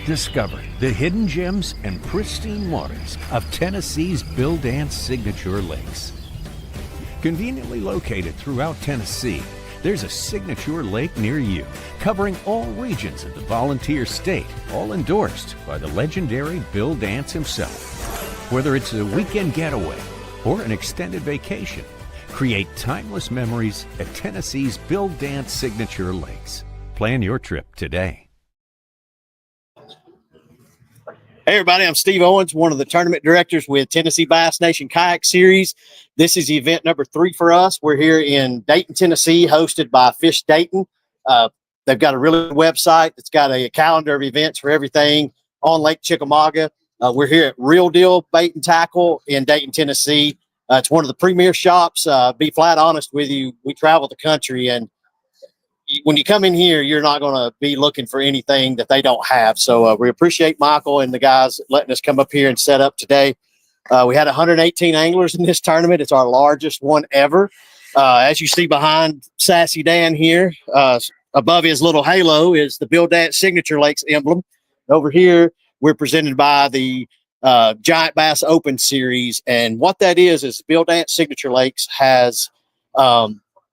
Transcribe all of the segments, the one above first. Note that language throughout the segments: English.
Discover the hidden gems and pristine waters of Tennessee's Bill Dance signature lakes. Conveniently located throughout Tennessee, there's a signature lake near you, covering all regions of the volunteer state, all endorsed by the legendary Bill Dance himself. Whether it's a weekend getaway or an extended vacation, create timeless memories at Tennessee's Bill Dance signature lakes. Plan your trip today. Hey everybody, I'm Steve Owens, one of the tournament directors with Tennessee Bass Nation Kayak Series. This is event number 3 for us. We're here in Dayton, Tennessee, hosted by Fish Dayton. They've got a really good website. It's got a calendar of events for everything on Lake Chickamauga. We're here at Real Deal Bait and Tackle in Dayton, Tennessee. It's one of the premier shops. Be flat honest with you, we travel the country, and when you come in here, you're not going to be looking for anything that they don't have. So we appreciate Michael and the guys letting us come up here and set up today. We had 118 anglers in this tournament. It's our largest one ever. As you see behind Sassy Dan here, above his little halo is the Bill Dance Signature Lakes emblem. Over here, we're presented by the Giant Bass Open Series. And what that is Bill Dance Signature Lakes has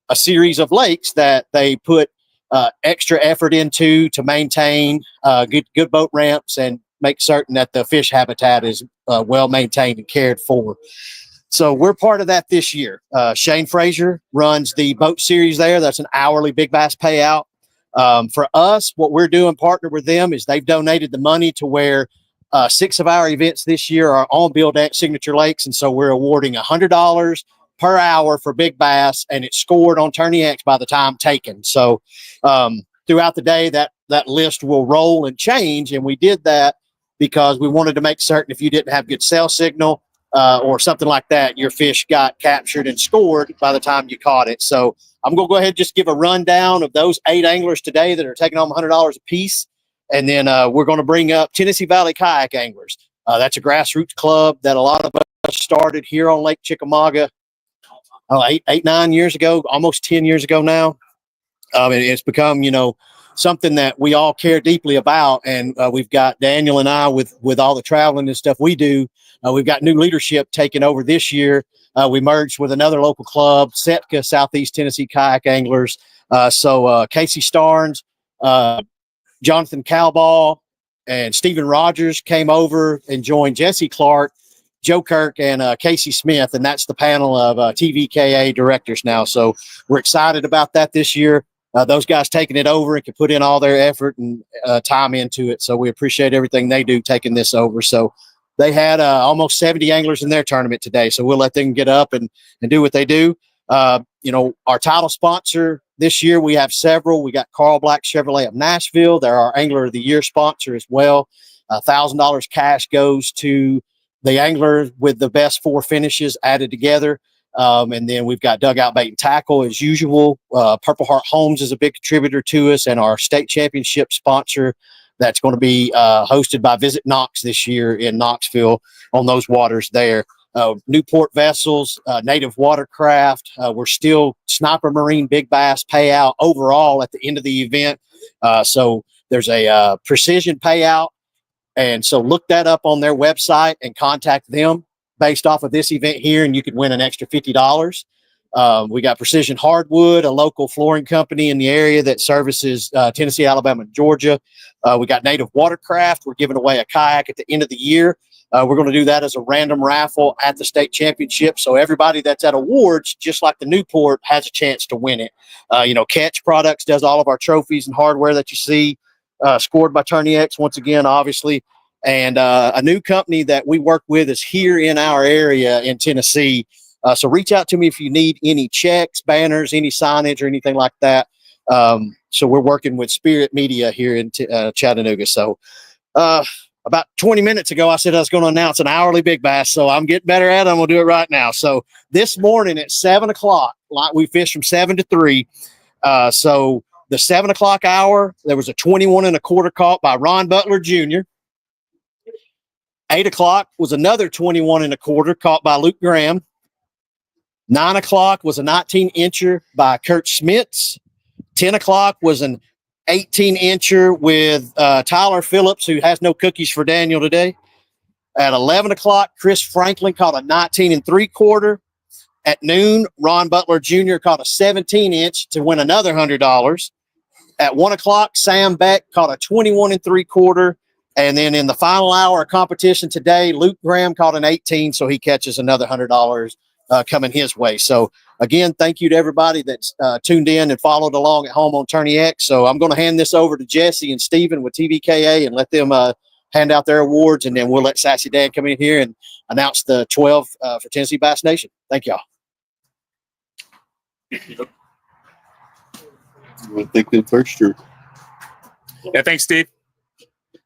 a series of lakes that they put extra effort into to maintain good boat ramps and make certain that the fish habitat is well maintained and cared for. So we're part of that this year. Shane Frazier runs the boat series there. That's an hourly big bass payout. For us, what we're doing, partner with them, is they've donated the money to where 6 of our events this year are on Bill Dance Signature Lakes. And so we're awarding $100 per hour for big bass, and it's scored on Tourney X by the time taken. So throughout the day, that list will roll and change. And we did that because we wanted to make certain if you didn't have good cell signal or something like that, your fish got captured and scored by the time you caught it. So I'm going to go ahead and just give a rundown of those 8 anglers today that are taking home $100 a piece. And then we're going to bring up Tennessee Valley Kayak Anglers. That's a grassroots club that a lot of us started here on Lake Chickamauga 9 years ago, almost 10 years ago now. It's become, something that we all care deeply about. And we've got Daniel and I with all the traveling and stuff we do. We've got new leadership taking over this year. We merged with another local club, Setka, Southeast Tennessee Kayak Anglers. So Casey Starnes, Jonathan Cowball, and Stephen Rogers came over and joined Jesse Clark, Joe Kirk, and Casey Smith, and that's the panel of TVKA directors now. So we're excited about that this year. Those guys taking it over and can put in all their effort and time into it. So we appreciate everything they do taking this over. So they had almost 70 anglers in their tournament today. So we'll let them get up and do what they do. Our title sponsor this year, we have several. We got Carl Black Chevrolet of Nashville. They're our Angler of the Year sponsor as well. $1,000 cash goes to the angler with the best 4 finishes added together. And then we've got Dugout Bait and Tackle as usual. Purple Heart Homes is a big contributor to us, and our state championship sponsor that's going to be hosted by Visit Knox this year in Knoxville on those waters there. Newport Vessels, Native Watercraft. We're still Sniper Marine Big Bass payout overall at the end of the event. So there's a precision payout. And so look that up on their website and contact them based off of this event here, and you could win an extra $50. We got Precision Hardwood, a local flooring company in the area that services Tennessee, Alabama, and Georgia. We got Native Watercraft. We're giving away a kayak at the end of the year. We're going to do that as a random raffle at the state championship. So everybody that's at awards, just like the Newport, has a chance to win it. Catch Products does all of our trophies and hardware that you see. Scored by Tourney X once again, obviously. And a new company that we work with is here in our area in Tennessee. So reach out to me if you need any checks, banners, any signage or anything like that. So we're working with Spirit Media here in Chattanooga. So about 20 minutes ago, I said I was going to announce an hourly big bass. So I'm getting better at it. I'm going to do it right now. So this morning at 7 o'clock, like we fished from 7 to 3. So the 7 o'clock hour, there was a 21 1/4 caught by Ron Butler Jr. 8 o'clock was another 21 1/4 caught by Luke Graham. 9 o'clock was a 19-incher by Kurt Schmitz. 10 o'clock was an 18-incher with Tyler Phillips, who has no cookies for Daniel today. At 11 o'clock, Chris Franklin caught a 19 3/4. At noon, Ron Butler Jr. caught a 17-inch to win another $100. At 1 o'clock, Sam Beck caught a 21 3/4. And then in the final hour of competition today, Luke Graham caught an 18, so he catches another $100 coming his way. So, again, thank you to everybody that's tuned in and followed along at home on Tourney X. So I'm going to hand this over to Jesse and Steven with TVKA and let them hand out their awards, and then we'll let Sassy Dan come in here and announce the 12 for Tennessee Bass Nation. Thank y'all. I think the first year. Yeah, thanks, Steve.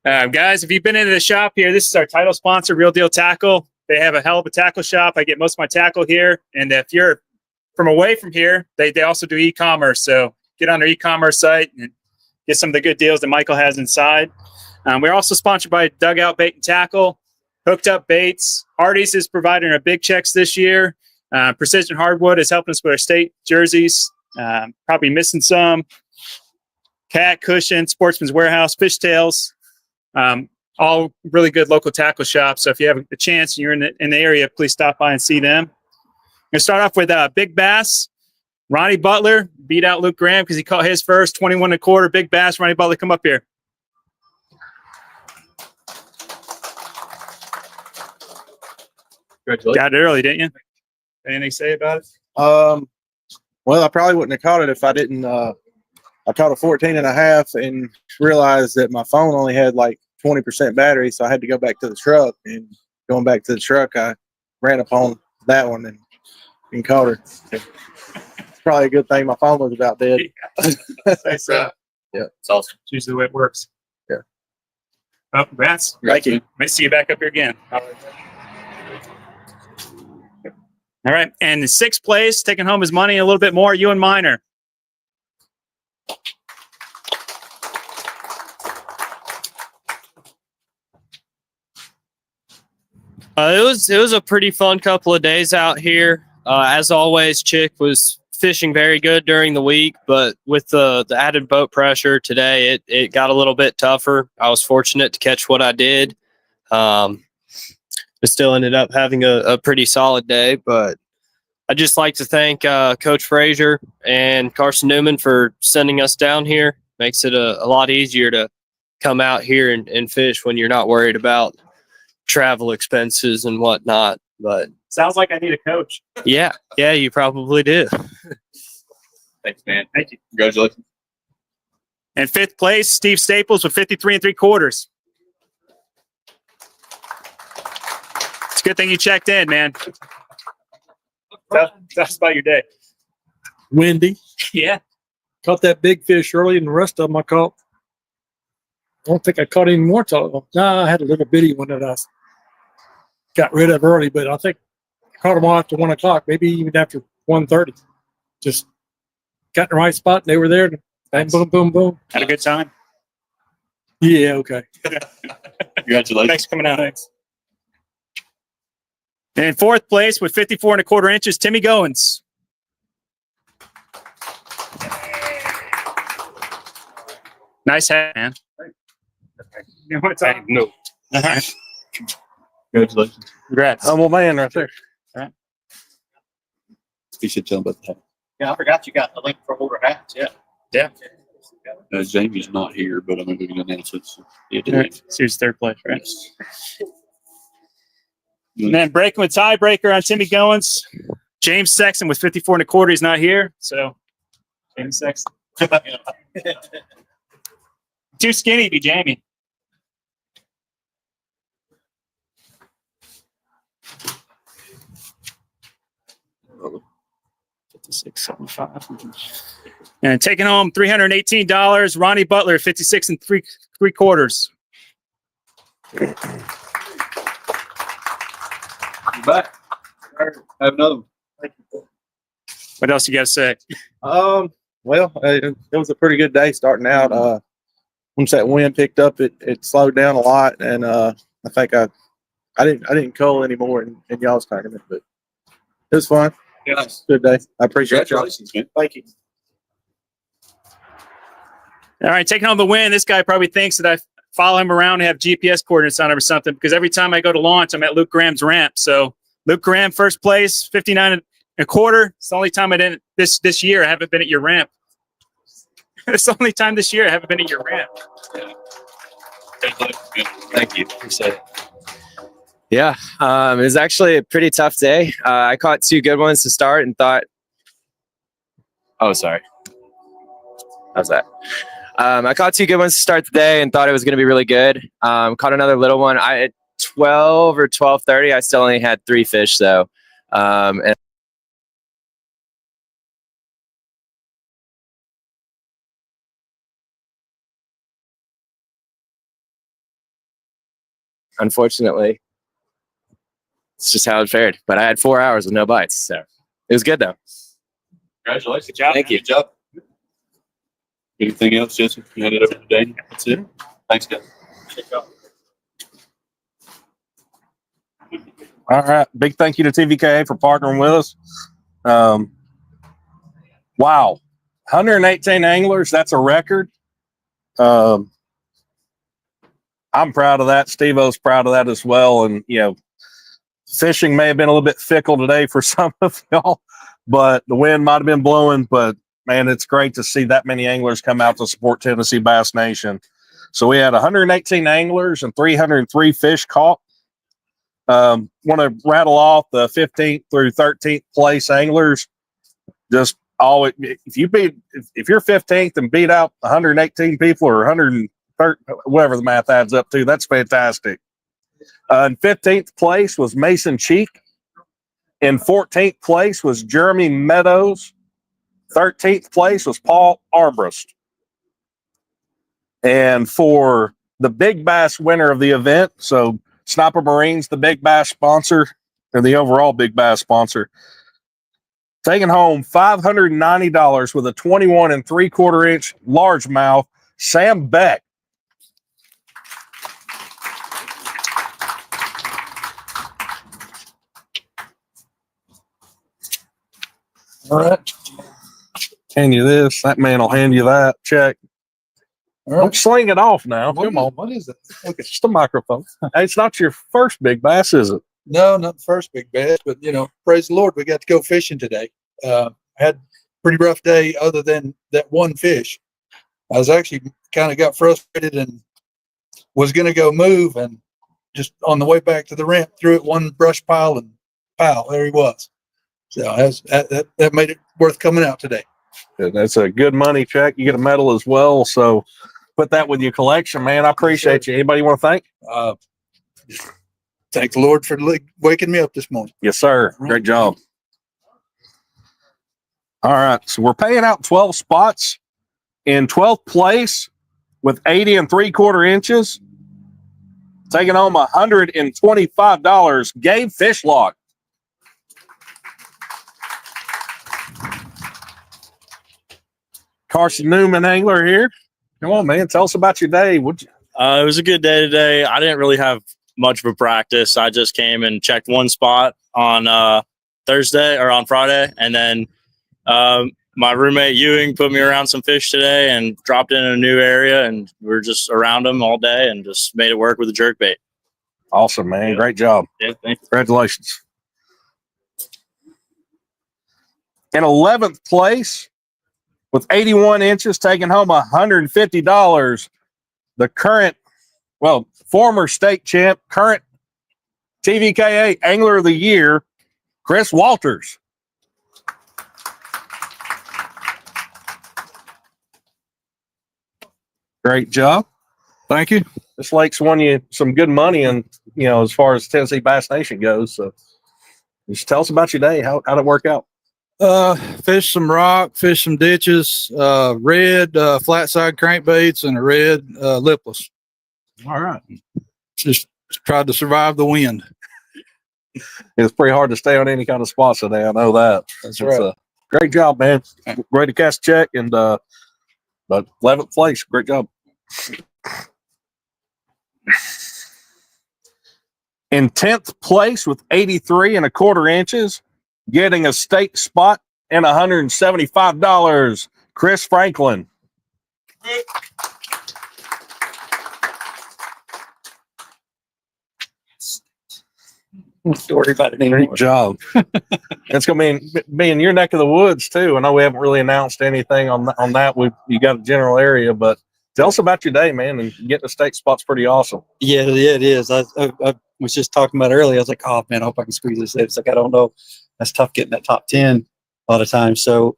Guys, if you've been into the shop here, this is our title sponsor, Real Deal Tackle. They have a hell of a tackle shop. I get most of my tackle here. And if you're from away from here, they also do e-commerce. So get on their e-commerce site and get some of the good deals that Michael has inside. We're also sponsored by Dugout Bait and Tackle, Hooked Up Baits. Hardee's is providing our big checks this year. Precision Hardwood is helping us with our state jerseys. Probably missing some. Cat, Cushion, Sportsman's Warehouse, Fishtails. All really good local tackle shops. So if you have a chance and you're in the area, please stop by and see them. I'm going to start off with Big Bass. Ronnie Butler beat out Luke Graham because he caught his first 21 1/4. Big Bass. Ronnie Butler, come up here. Got it early, didn't you? Anything to say about it? Well, I probably wouldn't have caught it if I didn't. I caught a 14.5 and realized that my phone only had like 20% battery, so I had to go back to the truck. And going back to the truck, I ran upon that one and caught her. It's probably a good thing my phone was about dead. Thanks, Yeah, it's awesome. It's usually the way it works. Yeah. Oh, congrats. Thank you. Might see you back up here again. All right, and in sixth place, taking home his money a little bit more, Ewan Miner. It was a pretty fun couple of days out here. As always, Chick was fishing very good during the week, but with the added boat pressure today, it got a little bit tougher. I was fortunate to catch what I did. But still ended up having a pretty solid day. But I'd just like to thank Coach Frazier and Carson Newman for sending us down here. Makes it a lot easier to come out here and fish when you're not worried about travel expenses and whatnot. But sounds like I need a coach. Yeah, you probably do. Thanks, man. Thank you. Congratulations. And fifth place, Steve Staples with 53 3/4. It's a good thing you checked in, man. Tell us about your day. Windy. Yeah. Caught that big fish early, and the rest of them I caught. I don't think I caught any more. No, I had a little bitty one that I got rid of early, but I think I caught them all after 1 o'clock, maybe even after 1:30. Just got in the right spot, and they were there. Bang, boom, boom, boom. Had a good time? Yeah, okay. Congratulations. Thanks for coming out. Thanks. And in fourth place with 54 1/4 inches, Timmy Goins. Nice hat, man. You know what's up? No. All right. Congratulations. Congrats. Humble man right there. You should tell them about that. Yeah, I forgot you got the link for older hats. Yeah. Jamie's not here, but I'm going to announce it. So yeah, All right. So here's third place, right? And then breaking with tiebreaker on Timmy Goins. James Sexton with 54 1/4. He's not here. So James Sexton. Too skinny to be Jamie. $56.75. And taking home $318. Ronnie Butler, 56 3/4. You're back. Have another one. What else you got to say? Well, it was a pretty good day starting out. Once that wind picked up, it slowed down a lot, and I think I didn't cull anymore in y'all's tournament, but it was fun. Nice. Good day. I appreciate y'all. Congratulations, man. Thank you. All right, taking home the win. This guy probably thinks that I follow him around and have GPS coordinates on him or something, because every time I go to launch, I'm at Luke Graham's ramp. So Luke Graham, first place, 59 and a quarter. It's the only time I didn't this year. I haven't been at your ramp. It's the only time this year I haven't been at your ramp. Thank you. Appreciate it. Yeah, it was actually a pretty tough day. I caught 2 good ones to start and thought, oh, sorry. How's that? I caught 2 good ones to start the day and thought it was going to be really good. Caught another little one. At 12 or 12:30, I still only had 3 fish, though. And unfortunately, it's just how it fared. But I had 4 hours with no bites, so it was good, though. Congratulations. Good job. Thank you. Good job. Anything else, Jesse? You hand it over to Dane? That's it. Thanks, guys. All right. Big thank you to TVKA for partnering with us. Wow. 118 anglers. That's a record. I'm proud of that. Steve-O's proud of that as well. And, fishing may have been a little bit fickle today for some of y'all, but the wind might have been blowing. But, man, it's great to see that many anglers come out to support Tennessee Bass Nation. So we had 118 anglers and 303 fish caught. Want to rattle off the 15th through 13th place anglers. Just always, if you're 15th and beat out 118 people or 130, whatever the math adds up to, that's fantastic. In 15th place was Mason Cheek. In 14th place was Jeremy Meadows. 13th place was Paul Armbrust. And for the big bass winner of the event, so Sniper Marines, the big bass sponsor, or the overall big bass sponsor, taking home $590 with a 21 3/4 inch largemouth, Sam Beck. All right. Hand you this. That man will hand you that. Check. Don't sling it off now. Come on. What is it? Okay. It's just a microphone. Hey, it's not your first big bass, is it? No, not the first big bass, but praise the Lord, we got to go fishing today. Had a pretty rough day other than that one fish. I was actually kind of got frustrated and was going to go move, and just on the way back to the ramp, threw it one brush pile, and pow, there he was. So that made it worth coming out today. Yeah, that's a good money check. You get a medal as well. So put that with your collection, man. I appreciate you. Anybody you want to thank? Thank the Lord for waking me up this morning. Yes, sir. Great job. All right. So we're paying out 12 spots. In 12th place with 80 3/4 inches, taking home $125, Gabe Fishlock. Carson Newman angler here. Come on, man. Tell us about your day. It was a good day today. I didn't really have much of a practice. I just came and checked one spot on Thursday or on Friday. And then my roommate Ewing put me around some fish today and dropped in a new area. And we were just around them all day and just made it work with the jerkbait. Awesome, man. Great job. Yeah, thank you. Congratulations. In 11th place, with 81 inches, taking home $150. The former state champ, current TVKA Angler of the Year, Chris Walters. Great job. Thank you. This lake's won you some good money, and as far as Tennessee Bass Nation goes. So, just tell us about your day. How'd it work out? Fish some rock, fish some ditches, red flat side crankbaits, and a red lipless. All right. Just tried to survive the wind. It's pretty hard to stay on any kind of spot today. I know that. That's right. Great job, man. Great to cast check, and but 11th place. Great job. In 10th place with 83 1/4 inches, getting a state spot and $175, Chris Franklin. Don't worry about it Great anymore. job. It's going to be in your neck of the woods too. I know we haven't really announced anything on that. You got a general area, but tell us about your day, man. And getting a state spot's pretty awesome. Yeah, it is. I was just talking about it earlier. I was like, oh man, I hope I can squeeze this in. It's like, I don't know. That's tough getting that top 10 a lot of times. So,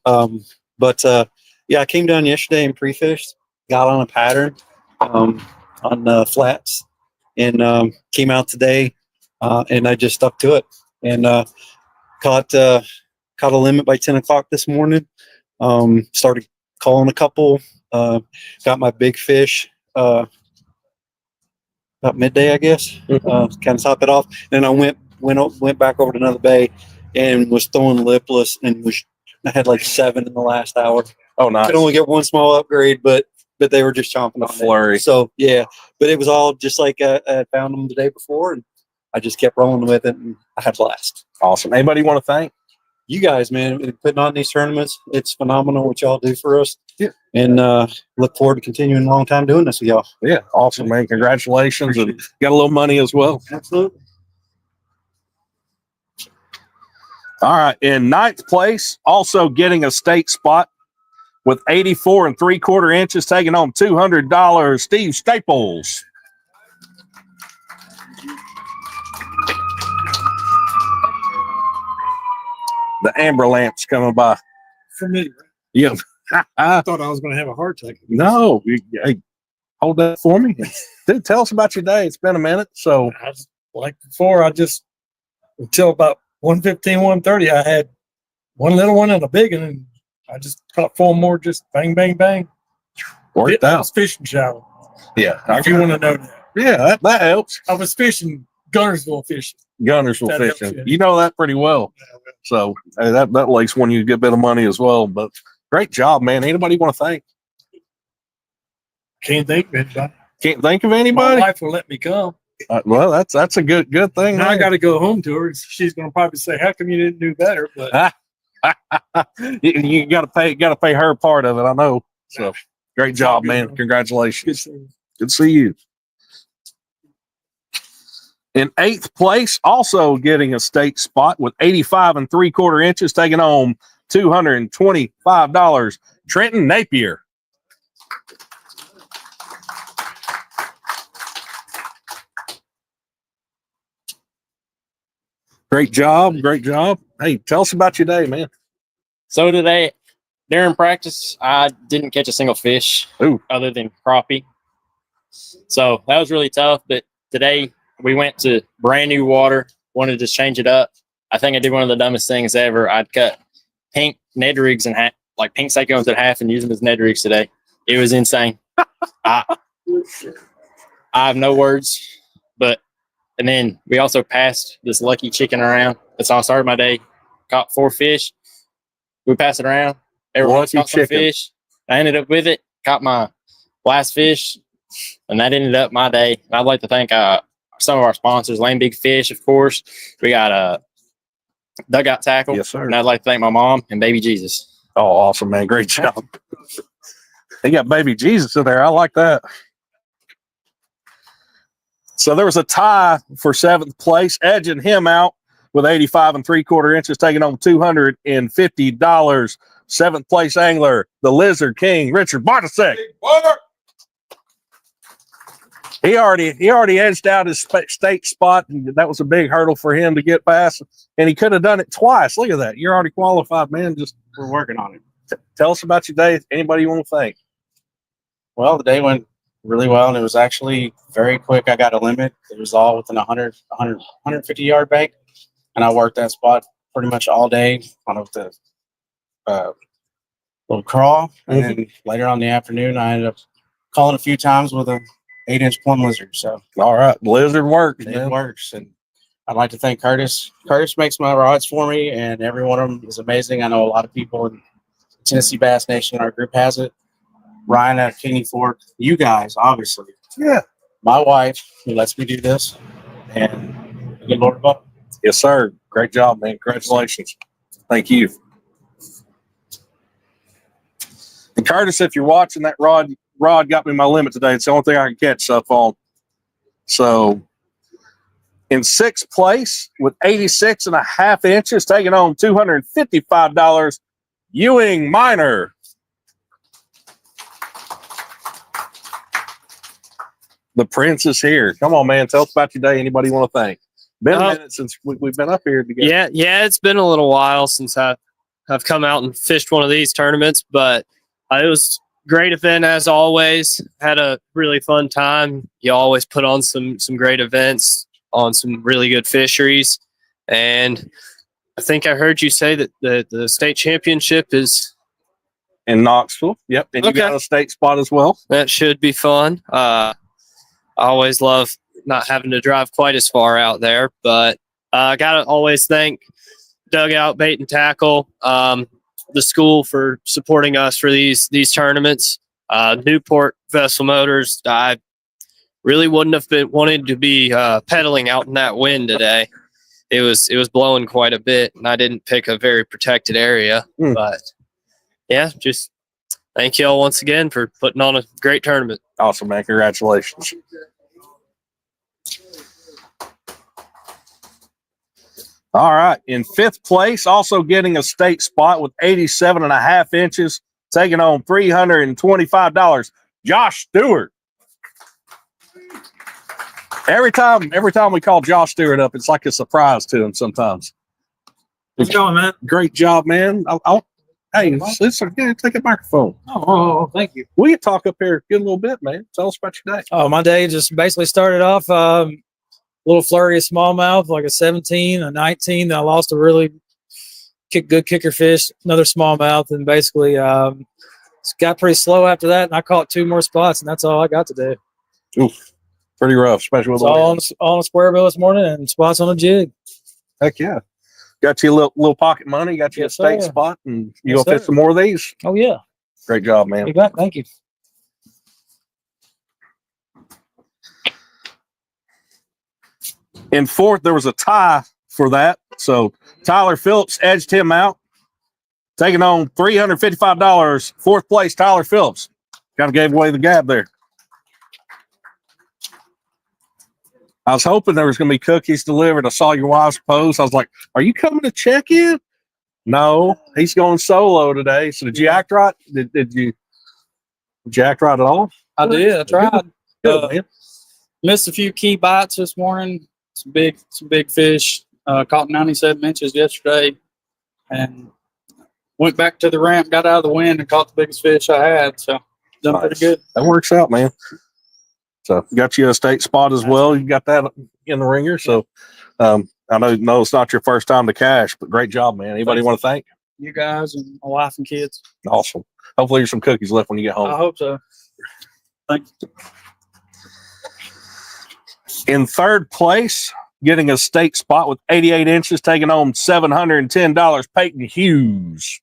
yeah, I came down yesterday and pre-fished, got on a pattern on flats, and came out today, and I just stuck to it and caught a limit by 10 o'clock this morning. Started calling a couple, got my big fish about midday, I guess. Kind of top it off. Then I went back over to another bay and was throwing lipless, and I had like 7 in the last hour. Oh, nice. Could only get one small upgrade, but they were just chomping on flurry. it. So yeah, but it was all just like I found them the day before, and I just kept rolling with it, and I had a blast. Awesome. Anybody you want to thank? You guys, man, putting on these tournaments. It's phenomenal what y'all do for us. Yeah. And look forward to continuing a long time doing this with y'all. Yeah. Awesome, man. Congratulations. And got a little money as well. Absolutely. All right. In 9th place, also getting a state spot with 84 3/4 inches, taking on $200, Steve Staples. The amber lamps coming by. For me, Yeah. I thought I was going to have a heart attack. No. Hey, hold that for me. Dude, tell us about your day. It's been a minute. So, Like before, until about 1:15, 1:30, I had one little one and a big one, and I just caught 4 more, just bang, bang, bang. worked I out. was fishing shallow, Yeah. if you want to know that. Yeah, that helps. I was fishing Gunnersville fishing. Gunnersville That helps, fishing. yeah. You know that pretty well. So that lake's won you a good bit of money as well. But great job, man. Anybody you want to thank? Can't think of anybody. Can't think of My anybody? wife will let me come. Well, that's a good thing. Now I there. got to go home to her, and she's going to probably say, "How come you didn't do better?" But you got to pay her part of it. I know. So great job, man. Congratulations. Good to see you. In 8th place, also getting a state spot with 85 3/4 inches, taking home $225, Trenton Napier. Great job. Great job. Hey, tell us about your day, man. So today, during practice, I didn't catch a single fish other than crappie. So that was really tough. But today we went to brand new water, wanted to change it up. I think I did one of the dumbest things ever. I'd cut pink Ned rigs in half, like pink cyclones in half, and use them as Ned rigs today. It was insane. I have no words. And then we also passed this lucky chicken around. That's how I started my day. Caught 4 fish. We passed it around. Everyone Lucky caught some chicken. fish. I ended up with it. Caught my last fish, and that ended up my day. And I'd like to thank some of our sponsors, Lane Big Fish, of course. We got Dugout Tackle. Yes, sir. And I'd like to thank my mom and Baby Jesus. Oh, awesome, man. Great job. They got baby Jesus in there. I like that. So there was a tie for 7th place, edging him out with 85 3/4 inches, taking home $250. 7th place angler, the Lizard King, Richard Bartasek. He already edged out his state spot, and that was a big hurdle for him to get past. And he could have done it twice. Look at that. You're already qualified, man. We're working on it. Tell us about your day. Anybody you want to thank? Well, the day went really well, and it was actually very quick. I got a limit. It was all within 150 yard bank, and I worked that spot pretty much all day on the little crawl. And then later on in the afternoon, I ended up calling a few times with a 8-inch plum lizard. So all right, lizard works. It works, and I'd like to thank Curtis. Curtis makes my rods for me, and every one of them is amazing. I know a lot of people in Tennessee Bass Nation, our group, has it. Ryan at Kenny Fork, you guys, obviously. Yeah. My wife, who lets me do this, and the good Lord above. Yes, sir. Great job, man. Congratulations. Thank you. And Curtis, if you're watching, that rod rod got me my limit today. It's the only thing I can catch stuff on. So in sixth place with 86.5 inches, taking home $255, Ewing Minor. The Prince is here. Come on, man. Tell us about your day. Anybody you want to thank? Been a minute since we've been up here together. Yeah, it's been a little while since I've come out and fished one of these tournaments, but it was a great event as always. Had a really fun time. You always put on some great events on some really good fisheries, and I think I heard you say that the state championship is in Knoxville. Yep, and you got a state spot as well. That should be fun. I always love not having to drive quite as far out there, but I gotta always thank Dugout Bait and Tackle, the school, for supporting us for these tournaments. Newport Vessel Motors, I really wouldn't have been wanted to be pedaling out in that wind today. It was blowing quite a bit, and I didn't pick a very protected area. But yeah, just thank you all once again for putting on a great tournament. Awesome, man! Congratulations. All right, in fifth place, also getting a state spot with 87.5 inches, taking home $325, Josh Stewart. Every time we call Josh Stewart up, it's like a surprise to him sometimes. How's it going, man? Great job, man. Hey, listen, take a microphone. Oh, thank you. We can talk up here a little bit, man. Tell us about your day. Oh, my day just basically started off a little flurry of smallmouth, like a 17, a 19. Then I lost a really good kicker fish, another smallmouth, and basically it got pretty slow after that. And I caught 2 more spots, and that's all I got today. Oof, pretty rough, especially with all on a square bill this morning and spots on a jig. Heck yeah. Got you a little pocket money, got you a state spot, and you gonna fish some more of these? Oh, yeah. Great job, man. You got, thank you. In fourth, there was a tie for that. So Tyler Phillips edged him out, taking on $355. Fourth place, Tyler Phillips. Kind of gave away the gab there. I was hoping there was going to be cookies delivered. I saw your wife's post. I was like, are you coming to check in? No, he's going solo today. So did you act right? Did you act right at all? I did. I tried. Good, man. Missed a few key bites this morning. Some big fish. Caught 97 inches yesterday, and went back to the ramp, got out of the wind, and caught the biggest fish I had. So done pretty good. That works out, man. So got you a state spot as well. You got that in the ringer. So I know it's not your first time to cash, but great job, man. Anybody want to thank you guys and my wife and kids? Awesome. Hopefully there's some cookies left when you get home. I hope so. Thank you. In third place, getting a state spot with 88 inches, taking home $710, Peyton Hughes.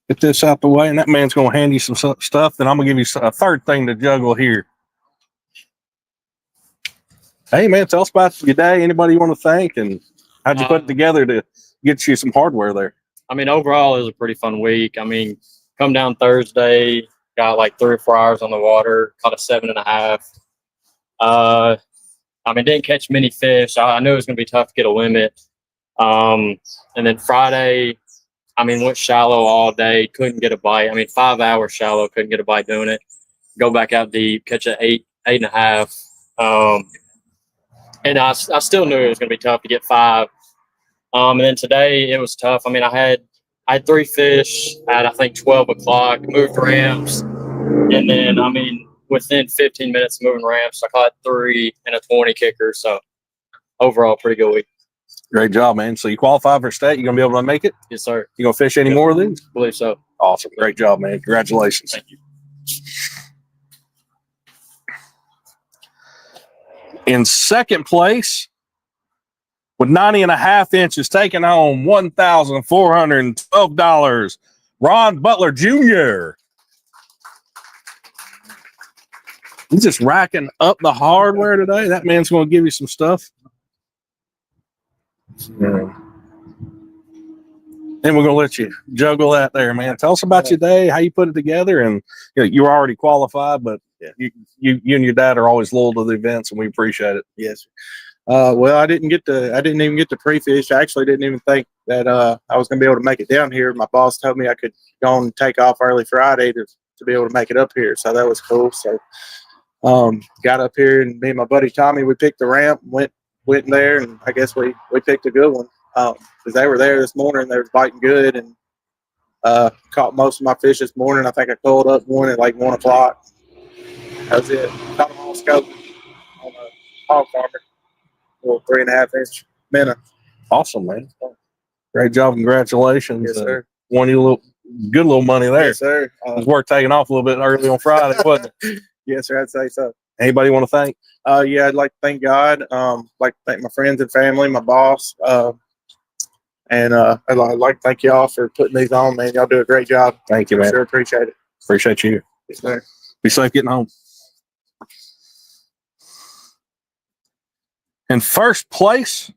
Get this out the way, and that man's going to hand you some stuff. Then I'm going to give you a third thing to juggle here. Hey, man, tell us about your day. Anybody you want to thank, and how'd you put it together to get you some hardware there? I mean, overall, it was a pretty fun week. I mean, come down Thursday, got like 3 or 4 hours on the water, caught a 7.5. I mean, didn't catch many fish. I knew it was going to be tough to get a limit. And then Friday, I mean, went shallow all day, couldn't get a bite. I mean, 5 hours shallow, couldn't get a bite doing it. Go back out deep, catch an 8.5. And I still knew it was going to be tough to get 5. And then today it was tough. I mean, I had 3 fish at, I think, 12 o'clock, moved ramps. And then, I mean, within 15 minutes of moving ramps, I caught 3 and a 20 kicker. So overall, pretty good week. Great job, man. So you qualify for state. You going to be able to make it? Yes, sir. You going to fish any more of these? I believe so. Awesome. Great job, man. Congratulations. Thank you. In second place, with 90.5 inches, taking home $1,412, Ron Butler Jr. He's just racking up the hardware today. That man's going to give you some stuff. Yeah. And we're gonna let you juggle that there, man. Tell us about your day, how you put it together, and you were already qualified, but you and your dad are always loyal to the events, and we appreciate it. Yes. Well, I didn't even get to pre-fish. I actually didn't even think that I was going to be able to make it down here. My boss told me I could go and take off early Friday to be able to make it up here. So that was cool. So got up here, and me and my buddy Tommy, we picked the ramp, went in there, and I guess we picked a good one because they were there this morning. They were biting good, and caught most of my fish this morning. I think I pulled up one at like 1 o'clock. That was it. Caught them all scoping on a hog farmer. Little 3.5-inch minnow. Awesome, man. Great job. Congratulations. Yes, sir. Won you a good little money there. Yes, sir. It was worth taking off a little bit early on Friday, wasn't it? Yes, sir. I'd say so. Anybody want to thank? Yeah, I'd like to thank God. Like to thank my friends and family, my boss, and I'd like to thank y'all for putting these on, man. Y'all do a great job. Thank you, man. Sure appreciate it. Appreciate you. Yes, sir. Be safe getting home. In first place,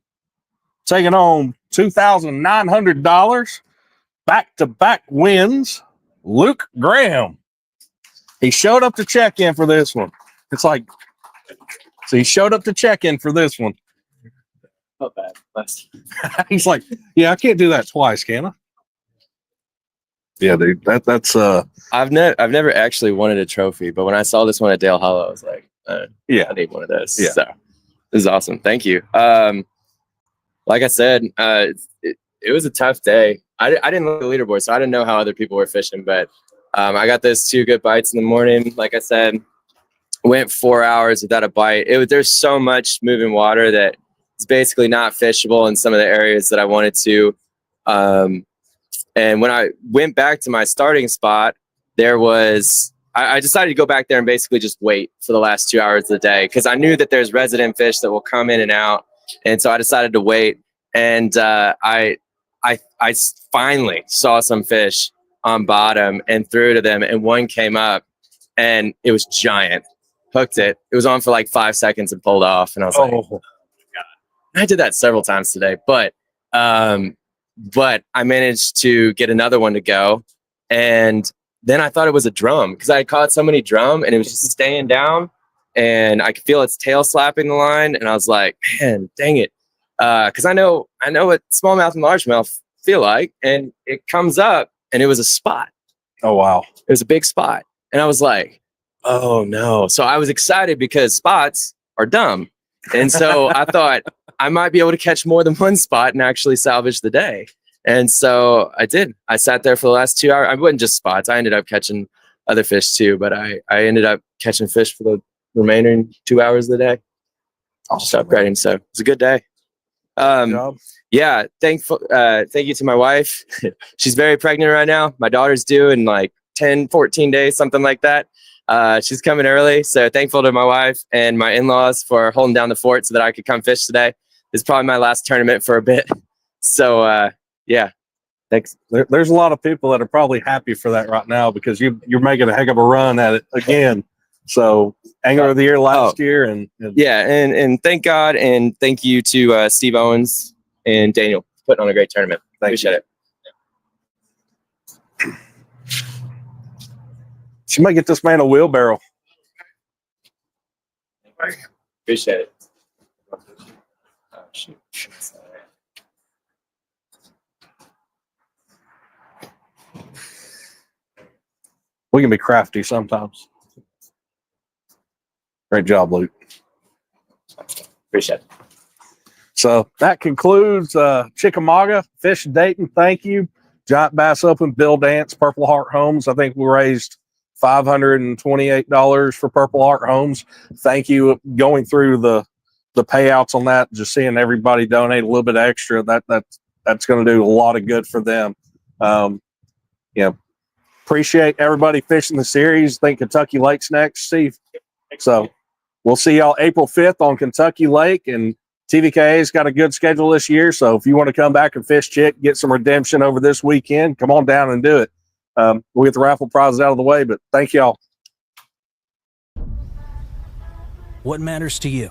taking on $2,900, back-to-back wins, Luke Graham. He showed up to check in for this one. So he showed up to check in for this one. Not bad. Nice. He's like, yeah, I can't do that twice, can I? Yeah, dude, that's I've never actually wanted a trophy, but when I saw this one at Dale Hollow, I was like, yeah, I need one of those. Yeah. So this is awesome. Thank you. Like I said, it was a tough day. I didn't look at the leaderboard, so I didn't know how other people were fishing, but I got those 2 good bites in the morning. Like I said, went 4 hours without a bite. There's so much moving water that it's basically not fishable in some of the areas that I wanted to. And when I went back to my starting spot, I decided to go back there and basically just wait for the last 2 hours of the day because I knew that there's resident fish that will come in and out. And so I decided to wait. And I finally saw some fish on bottom and threw to them. And one came up and it was giant. Hooked it. It was on for like 5 seconds and pulled off. And I was like, oh, God. I did that several times today. But I managed to get another one to go. And then I thought it was a drum because I had caught so many drum and it was just staying down and I could feel its tail slapping the line. And I was like, man, dang it. Because I know what smallmouth and largemouth feel like. And it comes up and it was a spot. Oh, wow. It was a big spot. And I was like, oh, no. So I was excited because spots are dumb. And so I thought I might be able to catch more than one spot and actually salvage the day. And so I did. I sat there for the last 2 hours. I wasn't just spots. I ended up catching other fish too, but I ended up catching fish for the remaining 2 hours of the day. Just upgrading. So it was a good day. Yeah. Thank you to my wife. She's very pregnant right now. My daughter's due in like 10, 14 days, something like that. She's coming early. So thankful to my wife and my in-laws for holding down the fort so that I could come fish today. It's probably my last tournament for a bit. So, yeah, thanks. There's a lot of people that are probably happy for that right now because you're making a heck of a run at it again. So Angler of the Year last year, and thank God and thank you to Steve Owens and Daniel for putting on a great tournament. Appreciate it. You might get this man a wheelbarrow. Appreciate it. We can be crafty sometimes. Great job, Luke. Appreciate it. So that concludes Chickamauga Fish Dayton. Thank you. Giant Bass Open, Bill Dance, Purple Heart Homes. I think we raised $528 for Purple Heart Homes. Thank you. Going through the payouts on that, just seeing everybody donate a little bit extra, that's going to do a lot of good for them. Appreciate everybody fishing the series. Think Kentucky Lake's next, Steve. So we'll see y'all April 5th on Kentucky Lake, and TVKA's got a good schedule this year. So if you want to come back and fish Chick, get some redemption over this weekend, come on down and do it. We'll get the raffle prizes out of the way, but thank y'all. What matters to you?